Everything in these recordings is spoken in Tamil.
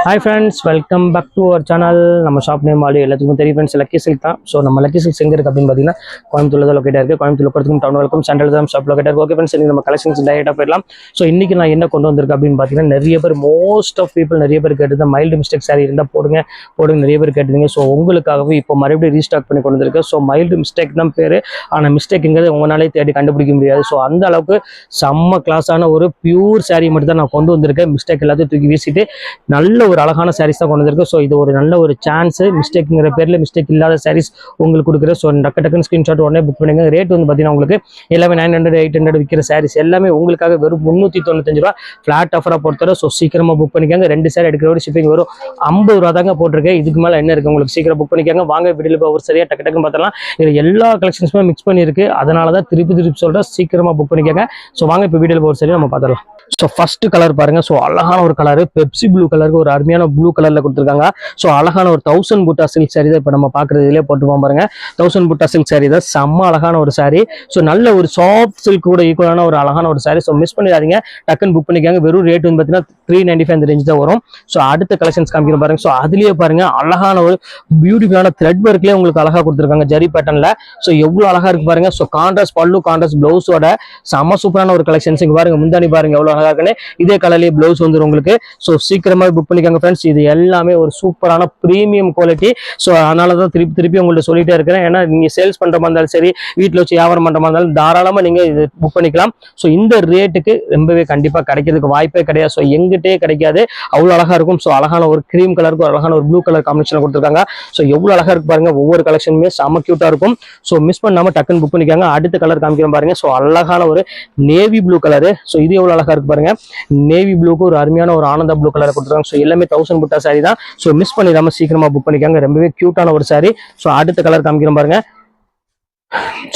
Hi friends, welcome back to our channel. நம்ம ஷாப் நேம் ஆல்ரெடி எல்லாத்துக்கும் தெரியும் ஃப்ரெண்ட்ஸ், லக்கி சில்க் தான். ஸோ நம்ம லக்கி சில்க் எங்கே இருக்குது அப்படின்னு பார்த்தீங்கன்னா கோயம்புத்தூர்ல தான் லொக்கேட் இருக்குது. கோயம்புத்தூர் போகிறதுக்கும் டவுன் வெல்கம் சென்ட்ரல் தான் ஷாப் லொக்கேட் இருக்குது. ஓகே ஃப்ரெண்ட்ஸ், இன்னைக்கு நம்ம கலெக்ஷன்ஸ் டைரெக்டாக போயிடலாம். ஸோ இன்றைக்கி நான் என்ன கொண்டு வந்திருக்கேன் அப்படின்னு பார்த்தீங்கன்னா, நிறைய பேர் மோஸ்ட் ஆஃப் பீப்புள் நிறைய பேர் கேட்டு மைல்டு மிஸ்டேக் சாரி இருந்தால் போடுங்க நிறைய பேர் கேட்டுருங்க. ஸோ உங்களுக்காகவே இப்போ மறுபடியும் ரீஸ்டாக் பண்ணி கொண்டு வந்திருக்கேன். ஸோ மைல்டு மிஸ்டேக் தான் பேர், ஆனால் மிஸ்டேக்குங்கிறது உங்களாலே தேடி கண்டுபிடிக்க முடியாது. ஸோ அந்த அளவுக்கு செம்ம கிளாஸான ஒரு பியூர் சாரி மட்டும் தான் நான் கொண்டு வந்திருக்கேன். மிஸ்டேக் எல்லாத்தையும் தூக்கி வீசிட்டு நல்ல ஒரு அழகான சாரீஸ் தான் கொண்டு வந்திருக்கு. ஸோ இது ஒரு நல்ல ஒரு சான்ஸ். மிஸ்டேக்குங்கிற பேரில் மிஸ்டேக் இல்லாத சாரீஸ் உங்களுக்கு கொடுக்குறேன். ஸோ டக்குன்னு ஸ்க்ரீன்ஷாட் உடனே புக் பண்ணுங்க. ரேட் வந்து பார்த்தீங்கன்னா உங்களுக்கு எல்லாமே 900 800 விற்கிற சாரீஸ் எல்லாமே உங்களுக்காக வெறும் 395 ரூபா ஃபிளாட் ஆஃபராக பொறுத்தவரை. ஸோ சீக்கிரமாக புக் பண்ணிக்காங்க. 2 சாரி எடுக்கிறோட ஷிப்பிங் வரும் 50 ரூபா தாங்க போட்டிருக்கேன். இதுக்கு மேலே என்ன இருக்குது உங்களுக்கு? சீக்கிரம் புக் பண்ணிக்காங்க. வாங்க வீடியோவில் போய் ஒரு சரியாக டக்குன்னு பார்த்தலாம். இது எல்லா கலெக்ஷன்ஸுமே மிக்ஸ் பண்ணியிருக்கு. அதனால தான் திருப்பி சொல்கிறேன், சீக்கிரமாக புக் பண்ணிக்காங்க. ஸோ வாங்க இப்போ வீடியோவில் போய் ஒரு சரியாக நம்ம பார்த்துடலாம். ஸோ ஃபர்ஸ்ட் கலர் பாருங்க. ஸோ அழகான ஒரு கலர், பெப்சி ப்ளூ கலருக்கு ஒரு அருமையான ப்ளூ கலர்ல கொடுத்துருக்காங்க. ஸோ அழகான ஒரு 1000 புட்டா சில்க் சாரி தான் இப்போ நம்ம பார்க்குறது. இதிலே போட்டுப்போம் பாருங்க. 1000 புட்டா சில்க் சாரி தான், செம்ம அழகான ஒரு சாரி. ஸோ நல்ல ஒரு சாஃப்ட் சில்க் கூட ஈக்குவலான ஒரு அழகான ஒரு சாரி. ஸோ மிஸ் பண்ணிடாதீங்க, டக்குன்னு புக் பண்ணிக்காங்க. வெறும் ரேட் வந்து பார்த்தீங்கன்னா 395 அந்த ரேஞ்ச் தான் வரும். ஸோ அடுத்த கலெக்ஷன்ஸ் காமிக்கிறோம் பாருங்க. ஸோ அதுலேயே பாருங்க அழகான ஒரு பியூட்டிஃபுல்லான த்ரெட் ஒர்க்லேயே உங்களுக்கு அழகாக கொடுத்துருக்காங்க ஜரி பேட்டர்ல. ஸோ எவ்வளோ அழகா இருக்கு பாருங்க. ஸோ கான்ட்ராஸ்ட் பல்லு, கான்ட்ராஸ்ட் பிளவுஸோட செம்ம சூப்பரான ஒரு கலெக்ஷன்ஸ். இங்க பாருங்க, முந்தானி பாருங்க எவ்வளோ அழகா இருக்குன்னு. இதே கலர்லேயே பிளவுஸ் வந்துடும் உங்களுக்கு. ஸோ சீக்கிரமாக புக் பண்ணிக்காங்க ஃப்ரெண்ட்ஸ். இது எல்லாமே ஒரு சூப்பரான ப்ரீமியம் குவாலிட்டி. ஸோ அதனால தான் திருப்பி உங்கள்ட்ட சொல்லிட்டே இருக்கிறேன். ஏன்னா நீங்கள் சேல்ஸ் பண்ணுற மாதிரி இருந்தாலும் சரி, வீட்டில் வச்சு வியாபாரம் பண்ணுற மாதிரி இருந்தாலும் தாராளமாக நீங்கள் இது புக் பண்ணிக்கலாம். ஸோ இந்த ரேட்டுக்கு ரொம்பவே கண்டிப்பாக கிடைக்கிறதுக்கு வாய்ப்பே கிடையாது. ஸோ எங்கிட்டே கிடைக்காது, அவ்வளோ அழகாக இருக்கும். ஸோ அழகான ஒரு க்ரீம் கலருக்கு ஒரு அழகான ஒரு ப்ளூ கலர் காம்பினேஷன் கொடுத்துருக்காங்க. ஸோ எவ்வளோ அழகாக இருக்கு பாருங்க. ஒவ்வொரு கலெக்ஷனுமே செம்ம க்யூட்டாக இருக்கும். ஸோ மிஸ் பண்ணாமல் டக்குன்னு புக் பண்ணிக்காங்க. அடுத்த கலர் காமிக்கிறோம் பாருங்க. ஸோ அழகான ஒரு நேவி ப்ளூ கலரு. ஸோ இது எவ்வளோ அழகாக இருக்கு பாருங்க. நேவி ப்ளூக்கு ஒரு அருமையான ஒரு ஆனந்தா ப்ளூ கலர் கொடுத்துருக்காங்க. ஸோ எல்லாமே 1000 புட்டா சாரி தான். ஸோ மிஸ் பண்ணிடாம சீக்கிரமா புக் பண்ணிக்காங்க. ரொம்பவே கியூட்டான ஒரு சாரி. ஸோ அடுத்த கலர் காமிக்கிறோம் பாருங்க.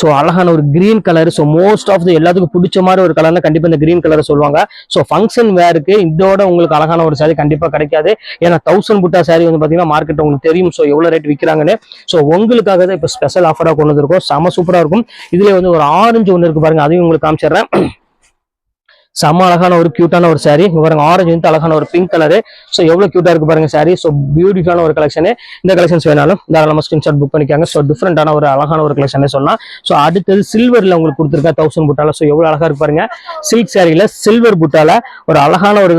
ஸோ அழகான ஒரு green colour. So most of எல்லாத்துக்கும் பிடிச்ச மாதிரி ஒரு கலர்னா கண்டிப்பா இந்த கிரீன் கலர் சொல்லுவாங்க. ஸோ ஃபங்க்ஷன் வேருக்கு இதோட உங்களுக்கு அழகான ஒரு சாரி கண்டிப்பா கிடைக்காது. ஏன்னா 1000 புட்டா சாரி வந்து பாத்தீங்கன்னா மார்க்கெட் உங்களுக்கு தெரியும். ஸோ எவ்வளவு ரேட் விற்கிறாங்கன்னு. ஸோ உங்களுக்காக தான் இப்போ ஸ்பெஷல் ஆஃபரா கொண்டு வந்திருக்கோம். செம சூப்பரா இருக்கும். இதுல வந்து ஒரு ஆரஞ்சு ஒன்று இருக்கு பாருங்க, அதையும் உங்களுக்கு காமிச்சிடுறேன். செம்ம அழகான ஒரு கியூட்டான ஒரு சாரி. இங்க பாருங்க, ஆரஞ்சு வந்து அழகான ஒரு பிங்க் கலரு. ஸோ எவ்வளவு கியூட்டா இருக்கு பாருங்க சாரி. ஸோ பியூட்டிஃபுல்லான ஒரு கலெக்ஷன். இந்த கலெக்ஷன்ஸ் வேணாலும் தாராளமா ஸ்கிரீன்ஷாட் புக் பண்ணிக்காங்க. ஸோ டிஃப்ரெண்டான ஒரு அழகான ஒரு கலெக்ஷன் சொல்லலாம். ஸோ அடுத்தது சில்வர்ல உங்களுக்கு கொடுத்துருக்கா 1000 புட்டால. ஸோ எவ்வளவு அழகா இருக்கு பாருங்க. சில்க் சாரியில சில்வர் புட்டால ஒரு அழகான ஒரு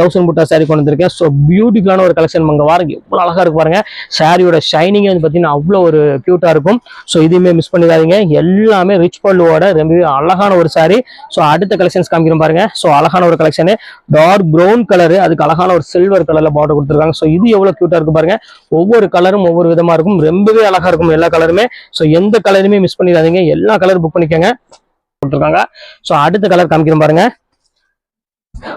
1000 புட்டா சாரி கொண்டு வந்திருக்கேன். ஸோ பியூட்டிஃபுல்லான ஒரு கலெக்ஷன் அங்க வாருங்க. எவ்வளவு அழகா இருக்கு பாருங்க. சாரியோட ஷைனிங் வந்து பாத்தீங்கன்னா அவ்வளவு ஒரு கியூட்டா இருக்கும். ஸோ இதுவுமே மிஸ் பண்ணிடாதீங்க. எல்லாமே ரிச் பல்லுவோட ரொம்பவே அழகான ஒரு சாரி. ஸோ அடுத்த கலெக்ஷன்ஸ் காமிக்கிறோம் பாருங்க. ஸோ அழகான ஒரு கலெக்ஷன், டார்க் ப்ரௌன் கலரு, அதுக்கு அழகான ஒரு சில்வர் கலர்ல பார்டர் கொடுத்துருக்காங்க. ஸோ இது எவ்வளவு கியூட்டா இருக்கு பாருங்க. ஒவ்வொரு கலரும் ஒவ்வொரு விதமா இருக்கும். ரொம்பவே அழகா இருக்கும் எல்லா கலருமே. ஸோ எந்த கலருமே மிஸ் பண்ணிடாதீங்க. எல்லா கலரும் புக் பண்ணிக்கோங்க கொடுத்துருக்காங்க. ஸோ அடுத்த கலர் காமிக்கிறோம் பாருங்க.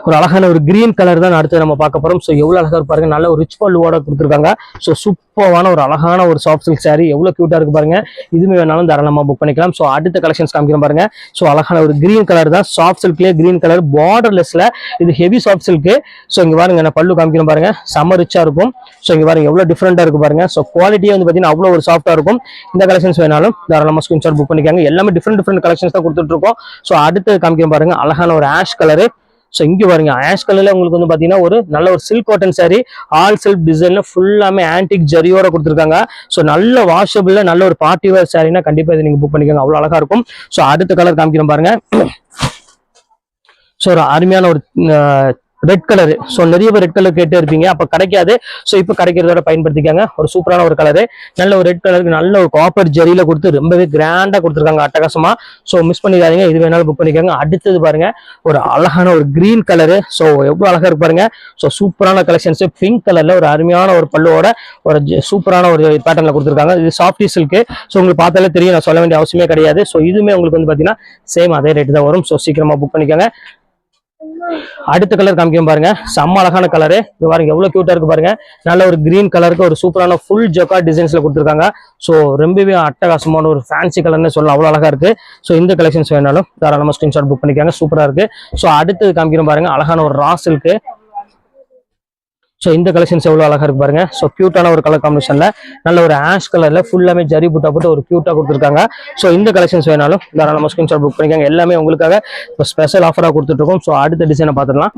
ஒரு அழகான ஒரு கிரீன் கலர் தான் அடுத்து நம்ம பார்க்க போறோம். ஸோ எவ்வளவு அழகா பாருங்க. நல்ல ஒரு ரிச் பல்லுவோட கொடுத்துருக்காங்க. ஸோ சூப்பரான ஒரு அழகான ஒரு சாஃப்ட் சில்க் சாரி. எவ்வளவு கியூட்டா இருக்கு பாருங்க. இதுமே வேணாலும் தாராளமா புக் பண்ணிக்கலாம். ஸோ அடுத்த கலெக்ஷன்ஸ் காமிக்கிறோம் பாருங்க. ஸோ அழகான ஒரு கிரீன் கலர் தான், சாஃப்ட் சில்க்லேயே கிரீன் கலர் பார்டர்லெஸ்ல. இது ஹெவி சாஃப்ட் சில்க். ஸோ இங்க பாருங்க, நான் பல்லு காமிக்கிறோம் பாருங்க. செம்ம ரிச்சா இருக்கும். ஸோ இங்க பாருங்க எவ்வளவு டிஃப்ரெண்டா இருக்கு பாருங்க. ஸோ குவாலிட்டியே வந்து பாத்தீங்கன்னா அவ்வளவு ஒரு சாஃப்டா இருக்கும். இந்த கலெக்ஷன்ஸ் வேணாலும் தாராளமா ஸ்கிரீன்ஷாட் புக் பண்ணிக்காங்க. எல்லாமே டிஃப்ரெண்ட் கலெக்ஷன்ஸ் தான் கொடுத்துட்டு இருக்கோம். ஸோ அடுத்து காமிக்கிறோம் பாருங்க. அழகான ஒரு ஆஷ் கலரு. ஸோ இங்கே பாருங்க, ஆஷ் கலர்ல உங்களுக்கு வந்து பாத்தீங்கன்னா ஒரு நல்ல ஒரு silk cotton sorry, all self டிசைன்ல ஃபுல்லாமே ஆன்டிக் ஜரியோட கொடுத்துருக்காங்க. ஸோ நல்ல வாஷபிள்ல நல்ல ஒரு பார்ட்டி வேர் சாரினா கண்டிப்பா இதை நீங்க புக் பண்ணிக்கோங்க. அவ்வளவு அழகா இருக்கும். ஸோ அடுத்த கலர் காமிக்கிறோம் பாருங்க. ஸோ ஒரு அருமையான ஒரு ரெட் கலரு. ஸோ நிறைய பேர் ரெட் கலர் கேட்டே இருப்பீங்க, அப்போ கிடைக்காது. ஸோ இப்போ கிடைக்கிறதோட பயன்படுத்திக்காங்க. ஒரு சூப்பரான ஒரு கலரு, நல்ல ஒரு ரெட் கலருக்கு நல்ல ஒரு காப்பர் ஜரியில கொடுத்து ரொம்பவே கிராண்டா கொடுத்துருக்காங்க அட்டகாசமா. ஸோ மிஸ் பண்ணிடாதீங்க, இது வேணாலும் புக் பண்ணிக்கோங்க. அடுத்தது பாருங்க, ஒரு அழகான ஒரு கிரீன் கலரு. ஸோ எவ்வளவு அழகா இருக்கு பாருங்க. ஸோ சூப்பரான கலெக்ஷன்ஸ். பிங்க் கலர்ல ஒரு அருமையான ஒரு பல்லுவோட ஒரு சூப்பரான ஒரு பேட்டர்ல கொடுத்துருக்காங்க. இது சாஃப்டி சில்க்கு. ஸோ உங்களுக்கு பார்த்தாலே தெரியும், நான் சொல்ல வேண்டிய அவசியமே கிடையாது. ஸோ இதுவுமே உங்களுக்கு வந்து பாத்தீங்கன்னா சேம் அதே ரேட்டு தான் வரும். ஸோ சீக்கிரமா புக் பண்ணிக்கோங்க. அடுத்த கலர் காமிக்கும் பாருங்க. செம்ம அழகான கலரு. இது பாருங்க எவ்வளவு கியூட்டா இருக்கு பாருங்க. நல்ல ஒரு கிரீன் கலருக்கு ஒரு சூப்பரான ஃபுல் ஜக்கார்ட் டிசைன்ஸ்ல கொடுத்துருக்காங்க. ஸோ ரொம்பவே அட்டகாசமான ஒரு ஃபேன்சி கலர்னு சொல்லலாம், அவ்வளவு அழகா இருக்கு. ஸோ இந்த கலெக்ஷன்ஸ் வேணாலும் தாராளமா ஸ்கிரீன்ஷாட் புக் பண்ணிக்காங்க. சூப்பரா இருக்கு. ஸோ அடுத்தது காமிக்கிறோம் பாருங்க. அழகான ஒரு ரா சில்க்கு. ஸோ இந்த கலெக்ஷன்ஸ் எவ்வளோ அழகா இருக்கு பாருங்க. ஸோ கியூட்டான ஒரு கலர் காம்பினேஷன்ல நல்ல ஒரு ஆஷ் கலர்ல ஃபுல்லாமே ஜரி புட்டா போட்டு ஒரு கியூட்டா கொடுத்துருக்காங்க. ஸோ இந்த கலெக்ஷன்ஸ் வேணாலும் தாராளமாக ஸ்கிரீன்ஷாட் புக் பண்ணிக்காங்க. எல்லாமே உங்களுக்காக இப்போ ஸ்பெஷல் ஆஃபராக கொடுத்துட்டு இருக்கோம். ஸோ அடுத்த டிசைனை பார்த்துடலாம்.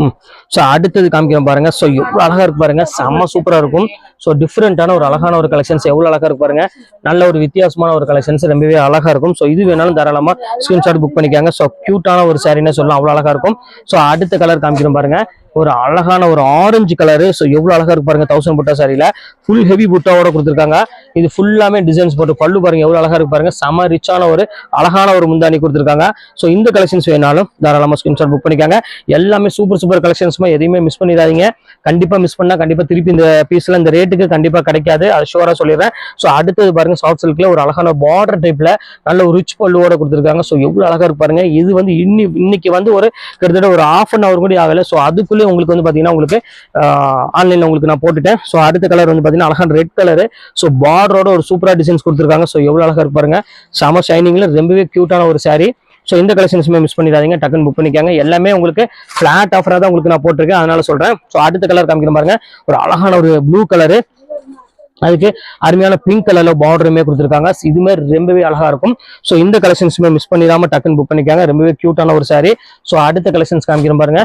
ஸோ அடுத்தது காமிக்கிறோம் பாருங்க. ஸோ எவ்வளோ அழகா இருக்கு பாருங்க, செம்ம சூப்பரா இருக்கும். ஸோ டிஃப்ரெண்டான ஒரு அழகான ஒரு கலெக்ஷன்ஸ் எவ்வளோ அழகா இருக்கு பாருங்க. நல்ல ஒரு வித்தியாசமான ஒரு கலெக்ஷன்ஸ் ரொம்பவே அழகா இருக்கும். ஸோ இது வேணாலும் தாராளமாக ஸ்கிரீன்ஷாட் புக் பண்ணிக்காங்க. ஸோ கியூட்டான ஒரு சாரின்னு சொல்லலாம், அவ்வளோ அழகா இருக்கும். ஸோ அடுத்த கலர் காமிக்கிறோம் பாருங்க. ஒரு அழகான ஒரு ஆரஞ்சு கலரு. ஸோ எவ்வளவு அழகா இருக்கு பாருங்க. 1000 புட்டா சாரியில ஃபுல் ஹெவி புட்டாவோட கொடுத்துருக்காங்க. இது ஃபுல்லாமே டிசைன்ஸ் போட்டு பல்லு பாருங்க எவ்வளவு அழகா இருக்கு பாருங்க. செம ரிச்சான ஒரு அழகான ஒரு முந்தானி கொடுத்துருக்காங்க. ஸோ இந்த கலெக்ஷன்ஸ் வேணாலும் தாராளமா ஸ்கிரீன்ஷாட் புக் பண்ணிக்காங்க. எல்லாமே சூப்பர் கலெக்ஷன்ஸ்மா, எதையுமே மிஸ் பண்ணிடாதீங்க. கண்டிப்பா மிஸ் பண்ணா கண்டிப்பா திருப்பி இந்த பீஸ்ல இந்த ரேட்டுக்கு கண்டிப்பா கிடைக்காது, அது ஷூரா சொல்லிடுறேன். ஸோ அடுத்தது பாருங்க, சாஃப்ட் சில்க்ல ஒரு அழகான பார்டர் டைப்ல நல்ல ஒரு ரிச் பல்லுவோட கொடுத்துருக்காங்க. ஸோ எவ்வளவு அழகா இருக்கு பாருங்க. இது வந்து இன்னைக்கு வந்து ஒரு கிட்டத்தட்ட ஒரு ½ அன் அவர் கூட ஆகல. ஸோ அதுக்குள்ளே உங்களுக்கு வந்து பாத்தீங்கன்னா உங்களுக்கு ஆன்லைன்ல உங்களுக்கு நான் போட்டுட்டேன். ஸோ அடுத்த கலர் வந்து பாத்தீங்கன்னா அழகான ரெட் கலரு. ஸோ பார்டரோட ஒரு சூப்பரா டிசைன்ஸ் கொடுத்துருக்காங்க. ஸோ எவ்வளவு அழகா இருக்கு பாருங்க. செம ஷைனிங்ல ரொம்பவே கியூட்டான ஒரு சாரி. ஸோ இந்த கலெக்ஷன்ஸுமே மிஸ் பண்ணிடாதீங்க, டக்குன்னு புக் பண்ணிக்காங்க. எல்லாமே உங்களுக்கு ஃபிளாட் ஆஃபரா தான் உங்களுக்கு நான் போட்டிருக்கேன், அதனால சொல்றேன். ஸோ அடுத்த கலர் காமிக்கிற பாருங்க. ஒரு அழகான ஒரு ப்ளூ கலரு, அதுக்கு அருமையான பிங்க் கலர்ல பார்டருமே கொடுத்துருக்காங்க. இதுமே ரொம்பவே அழகா இருக்கும். ஸோ இந்த கலெக்ஷன்ஸுமே மிஸ் பண்ணிடாம டக்குன்னு புக் பண்ணிக்காங்க. ரொம்பவே கியூட்டான ஒரு சாரி. ஸோ அடுத்த கலெக்ஷன்ஸ் காமிக்கிற பாருங்க.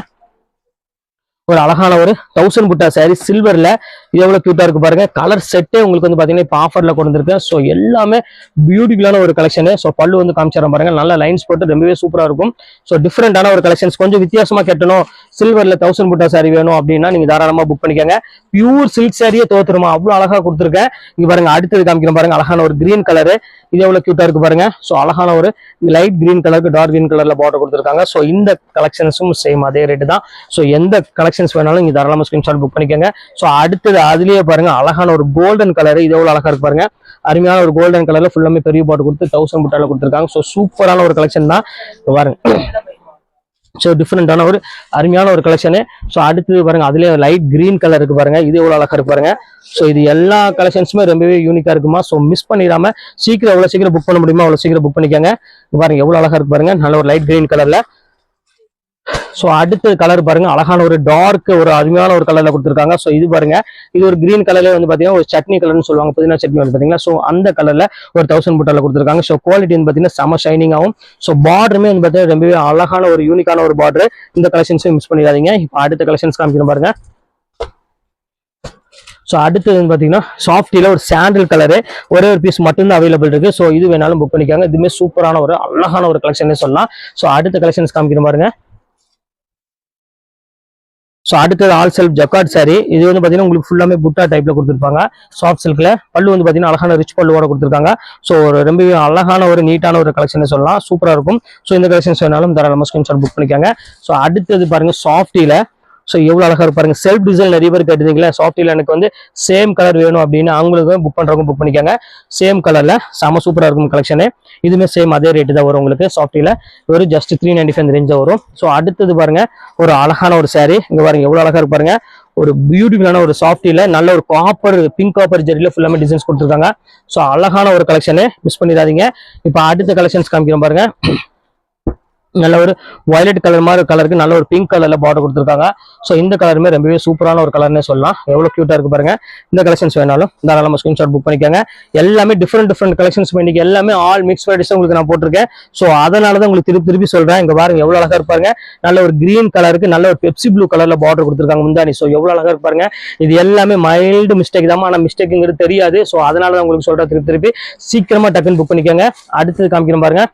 ஒரு அழகான ஒரு 1000 புட்டா சாரி சில்வர்ல, இது எவ்வளவு கியூட்டா இருக்கு பாருங்க. கலர் செட்டே உங்களுக்கு வந்து பாத்தீங்கன்னா இப்போ ஆஃபர்ல கொண்டு வந்திருக்கேன். ஸோ எல்லாமே பியூட்டிஃபுல்லான ஒரு கலெக்ஷன். ஸோ பல்லு வந்து காமிச்சிடறேன் பாருங்க, நல்ல லைன்ஸ் போட்டு ரொம்பவே சூப்பரா இருக்கும். ஸோ டிஃப்ரெண்டான ஒரு கலெக்ஷன்ஸ், கொஞ்சம் வித்தியாசமா கட்டணும், சில்வர்ல 1000 புட்டா சாரி வேணும் அப்படின்னா நீங்க தாராளமா புக் பண்ணிக்கோங்க. பியூர் சில்க் சாரியே தோத்துருமா, அவ்வளவு அழகா கொடுத்துருக்கேன். இங்க பாருங்க அடுத்தது காமிக்கிறேன் பாருங்க. அழகான ஒரு கிரீன் கலரு, இது எவ்வளவு கியூட்டா இருக்கு பாருங்க. ஸோ அழகான ஒரு லைட் கிரீன் கலருக்கு டார்க் கிரீன் கலர்ல பார்டர் கொடுத்துருக்காங்க. ஸோ இந்த கலெக்ஷன்ஸும் சேம் அதே ரேட்டு தான். ஸோ எந்த கலெக்ஷன்ஸ் வேணாலும் நீங்க தாராளமா ஸ்கிரீன்ஷாட் புக் பண்ணிக்கோங்க. ஸோ அடுத்தது அதுலயே பாருங்க அழகான ஒரு கோல்டன் கலர், இது எவ்வளவு அழகா இருக்கு பாருங்க. அருமையான ஒரு கோல்டன் கலர்ல ஃபுல்லாமே பெரிய பார்டர் கொடுத்து 1000 புட்டால கொடுத்துருக்காங்க. ஸோ சூப்பரான ஒரு கலெக்ஷன் தான் பாருங்க. ஸோ டிஃப்ரெண்டான ஒரு அருமையான ஒரு கலெக்ஷனு. ஸோ அடுத்தது பாருங்க, அதுலேயே லைட் கிரீன் கலர் இருக்கு பாருங்க, இது எவ்வளோ அழகா இருக்கு பாருங்க. ஸோ இது எல்லா கலெக்ஷன்ஸுமே ரொம்பவே யூனிக்கா இருக்குமா. ஸோ மிஸ் பண்ணிடாம சீக்கிரம் எவ்வளோ சீக்கிரம் புக் பண்ண முடியுமோ அவ்வளோ சீக்கிரம் புக் பண்ணிக்கோங்க. பாருங்க எவ்வளோ அழகா இருக்கு பாருங்க, நல்ல ஒரு லைட் கிரீன் கலர்ல. ஸோ அடுத்த கலர் பாருங்க, அழகான ஒரு டார்க் ஒரு அருமையான ஒரு கலர்ல கொடுத்துருக்காங்க. ஸோ இது பாருங்க, இது ஒரு கிரீன் கலர்ல வந்து பாத்தீங்கன்னா ஒரு சட்னி கலர்னு சொல்லுவாங்க, புதினா சட்னி வந்து பாத்தீங்கன்னா. ஸோ அந்த கலர்ல ஒரு 1000 புட்டால கொடுத்துருக்காங்க. ஸோ குவாலிட்டி வந்து பாத்தீங்கன்னா செம ஷைனிங் ஆகும். ஸோ பார்டருமே வந்து பாத்தீங்கன்னா ரொம்பவே அழகான ஒரு யூனிக்கான ஒரு பார்டர். இந்த கலெக்ஷன்ஸும் மிஸ் பண்ணிடாதீங்க. இப்போ அடுத்த கலெக்ஷன்ஸ் காமிக்கிறோம் பாருங்க. ஸோ அடுத்தது வந்து பாத்தீங்கன்னா சாஃப்டில ஒரு சாண்டில் கலரு, ஒரே ஒரு பீஸ் மட்டும்தான் அவைலபிள் இருக்கு. ஸோ இது வேணாலும் புக் பண்ணிக்காங்க. இதுவுமே சூப்பரான ஒரு அழகான ஒரு கலெக்ஷன் சொல்லலாம். ஸோ அடுத்த கலெக்ஷன்ஸ் காமிக்கிறோம் பாருங்க. ஸோ அடுத்தது ஆல் செல்ஃப் ஜக்கார்ட் சாரி, இது வந்து பாத்தீங்கன்னா உங்களுக்கு ஃபுல்லாமே புட்டா டைப்ல கொடுத்துருப்பாங்க. சாஃப்ட் சில்க்ல பல்லு வந்து பாத்தீங்கன்னா அழகான ரிச் பல்லுவோட கொடுத்துருக்காங்க. ஸோ ஒரு ரொம்ப அழகான ஒரு நீட்டான ஒரு கலெக்ஷன் சொல்லலாம், சூப்பரா இருக்கும். ஸோ இந்த கலெக்ஷன்ஸ் வேணாலும் தாராளமா ஸ்கிரீன்ஷாட் புக் பண்ணிக்காங்க. ஸோ அடுத்தது பாருங்க சாஃப்டில, ஸோ எவ்வளவு அழகா இருப்பாருங்க. செல்ஃப் டிசைன் நிறைய பேர் கேட்டுருந்தீங்களா, சாஃப்டில எனக்கு வந்து சேம் கலர் வேணும் அப்படின்னு அவங்களுக்கு புக் பண்றவங்க புக் பண்ணிக்காங்க. சேம் கலர்ல செம சூப்பரா இருக்கும் கலெக்ஷனு. இதுவுமே சேம் அதே ரேட்டு தான் வரும் உங்களுக்கு. சாஃப்டில ஒரு ஜஸ்ட் 395 ரேஞ்ச் வரும். ஸோ அடுத்தது பாருங்க, ஒரு அழகான ஒரு சாரி, இங்க பாருங்க எவ்வளவு அழகா இருப்பாருங்க. ஒரு பியூட்டிஃபுல்லான ஒரு சாஃப்டில நல்ல ஒரு காப்பர் பிங்க் காப்பர் ஜெரியில ஃபுல்லாமே டிசைன்ஸ் கொடுத்துருக்காங்க. ஸோ அழகான ஒரு கலெக்ஷனு, மிஸ் பண்ணிடாதீங்க. இப்போ அடுத்த கலெக்ஷன்ஸ் காமிக்கிறோம் பாருங்க. நல்ல ஒரு வயலட் கலர் மாதிரி கலருக்கு நல்ல ஒரு பிங்க் கலர்ல பார்டர் கொடுத்துருக்காங்க. ஸோ இந்த கலருமே ரொம்பவே சூப்பரான ஒரு கலர்னே சொல்லலாம். எவ்வளவு கியூட்டா இருக்கு பாருங்க. இந்த கலெக்ஷன்ஸ் வேணாலும் தாராளமா ஸ்கிரீன்ஷாட் புக் பண்ணிக்கோங்க. எல்லாமே டிஃப்ரெண்ட் கலெக்ஷன்ஸ் இன்னைக்கு எல்லாமே ஆல் மிக்ஸ் வெரைட்டிஸ் உங்களுக்கு நான் போட்டிருக்கேன். ஸோ அதனால தான் உங்களுக்கு திருப்பி சொல்றேன். இங்க பாருங்க எவ்வளவு அழகா இருப்பாருங்க. நல்ல ஒரு கிரீன் கலருக்கு நல்ல ஒரு பெப்சி ப்ளூ கலர்ல பார்டர் கொடுத்துருக்காங்க முந்தானி. ஸோ எவ்வளவு அழகா இருப்பாருங்க. இது எல்லாமே மைல்டு மிஸ்டேக் தான், ஆனா மிஸ்டேக்குங்கிறது தெரியாது. ஸோ அதனால தான் உங்களுக்கு சொல்றேன், திருப்பி சீக்கிரமா டக்குன்னு புக் பண்ணிக்கோங்க. அடுத்தது காமிக்கிறேன் பாருங்க.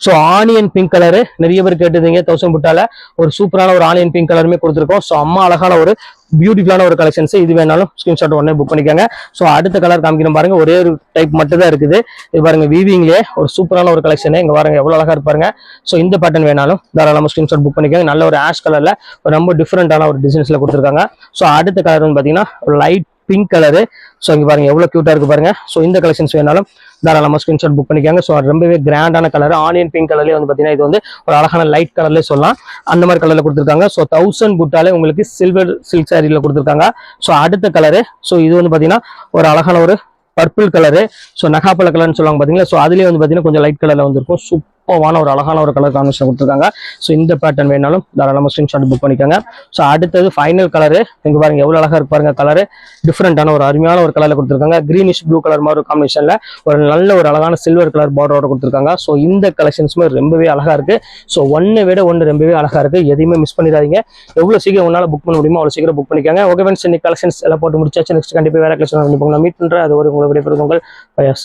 ஸோ ஆனியன் பிங்க் கலரு நிறைய பேர் கேட்டுருந்தீங்க, 1000 புட்டால ஒரு சூப்பரான ஒரு ஆனியன் பிங்க் கலருமே கொடுத்துருக்கோம். ஸோ அம்மா அழகான ஒரு பியூட்டிஃபுல்லான ஒரு கலெக்ஷன்ஸ், இது வேணாலும் ஸ்கிரீன்ஷாட் உடனே புக் பண்ணிக்கோங்க. ஸோ அடுத்த கலர் காமிக்கிறோம் பாருங்க, ஒரே ஒரு டைப் மட்டும் தான் இருக்குது. இது பாருங்க வீவிங்லேயே ஒரு சூப்பரான ஒரு கலெக்ஷன், இங்க பாருங்க எவ்வளவு அழகா இருப்பாருங்க. ஸோ இந்த பேட்டர்ன் வேணாலும் தாராளமா ஸ்கிரீன்ஷாட் புக் பண்ணிக்கோங்க. நல்ல ஒரு ஆஷ் கலர்ல ரொம்ப டிஃப்ரெண்டான ஒரு டிசைன்ஸ்ல கொடுத்துருக்காங்க. ஸோ அடுத்த கலர் வந்து பாத்தீங்கன்னா லைட் பிங்க் கலரு. ஸோ இங்க பாருங்க எவ்வளவு கியூட்டா இருக்கு பாருங்க. ஸோ இந்த கலெக்ஷன்ஸ் வேணாலும் தாராளமா ஸ்கிரீன்ஷாட் புக் பண்ணிக்காங்க. ஸோ ரொம்பவே கிராண்டான கலர், ஆனியன் பிங்க் கலர்லேயே வந்து பாத்தீங்கன்னா இது வந்து ஒரு அழகான லைட் கலர்லேயே சொல்லலாம், அந்த மாதிரி கலர்ல கொடுத்துருக்காங்க. ஸோ 1000 புட்டாலே உங்களுக்கு சில்வர் சில்க் சாரியில கொடுத்துருக்காங்க. ஸோ அடுத்த கலரு, ஸோ இது வந்து பாத்தீங்கன்னா ஒரு அழகான ஒரு பர்பிள் கலரு. ஸோ நகாப்பழ கலர்னு சொல்லுவாங்க பாத்தீங்களா. ஸோ அதுலேயே வந்து பாத்தீங்கன்னா கொஞ்சம் லைட் கலர்ல வந்துருக்கும். சூப்பரான ஒரு அழகான ஒரு கலர் காம்பினேஷன் கொடுத்துருக்காங்க. ஸோ இந்த பேட்டர்ன் வேணாலும் தாராளமாக ஸ்க்ரீன்ஷாட் புக் பண்ணிக்கோங்க. ஸோ அடுத்தது ஃபைனல் கலரு, இங்கே பாருங்க எவ்வளோ அழகாக இருப்பாருங்க கலரு. டிஃப்ரெண்டான ஒரு அருமையான ஒரு கலரில் கொடுத்துருக்காங்க. கிரீனிஷ் ப்ளூ கலர் மாதிரி ஒரு காம்பினேஷனில் ஒரு நல்ல ஒரு அழகான சில்வர் கலர் பார்டரோட கொடுத்துருக்காங்க. ஸோ இந்த கலெக்ஷன்ஸுமே ரொம்பவே அழகாக இருக்குது. ஸோ ஒன்றை விட ஒன்று ரொம்பவே அழகாக இருக்குது. எதையுமே மிஸ் பண்ணிடாதீங்க. எவ்வளோ சீக்கிரம் உன்னால் புக் பண்ண முடியுமோ அவ்வளோ சீக்கிரம் புக் பண்ணிக்கோங்க. ஓகே ஃப்ரெண்ட்ஸ், இன்னைக்கு கலெக்ஷன்ஸ் எல்லாம் போட்டு முடிச்சாச்சு. நெக்ஸ்ட் கண்டிப்பாக வேறு கலெக்ஷன் புக் பண்ண மீட் பண்ணுறேன். அது ஒரு உங்களை விடைபெறுவது உங்கள் பயாஸ்.